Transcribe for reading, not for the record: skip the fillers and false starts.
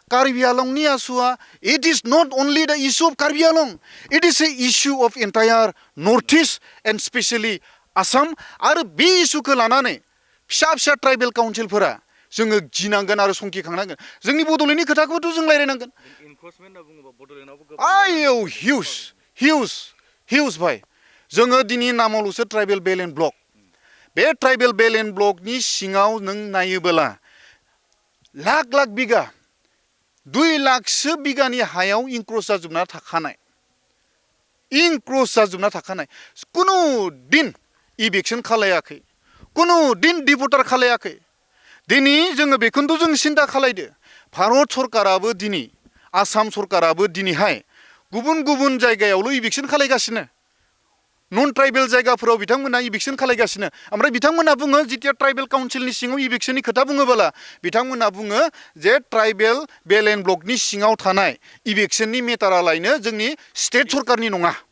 Karbi Anlongni asua, it is not only the issue of Karbi Anlong, it is a issue of entire Northeast and especially Assam. आरो बे इस्युखौ लानानै फिसा फिसा tribal काउन्सिलफोरा जोङो गिनांगोन आरो संखिखांनांगोन जोंनि बड'लेण्डनि खोथाखौथ' जों रायलायनांगोन आयौ हिउज भाई जोङो दिनै नामावल'सो ट्राइबेल बेल एन्ड ब्लक बे ट्राइबेल बेल एन्ड ब्लकनि सिङाव नों नायोबोला लाख लाख बिगा 2 लाखसो बिगानि हायाव इनक्रोच जाजोबना थाखानाय कुनु दिन इभिक्सन खालायाखै कुनु दिन डिभटार खालायाखै दिनै जोङो बेखौनोथ' जों सिन्था खालायदो भारत सरकाराबो दिनै आसाम सरकाराबो दिनैहाय गुबुन गुबुन जायगायावल' इभिक्सन खालायगासिनो नन ट्राइबेल जायगाफोराव बिथांमोना इभिक्सन खालायगासिनो ओमफ्राय बिथांमोना बुङो जितिया ट्राइबेल काउन्सिलनि सिङाव इभिक्सननि खोथा बुङोबोला बिथांमोना बुङो जे ट्राइबेल बेल एन्ड ब्लकनि सिङाव थानाय इभिक्सननि मेटारालायनो जोंनि स्टेट सरकारनि नङा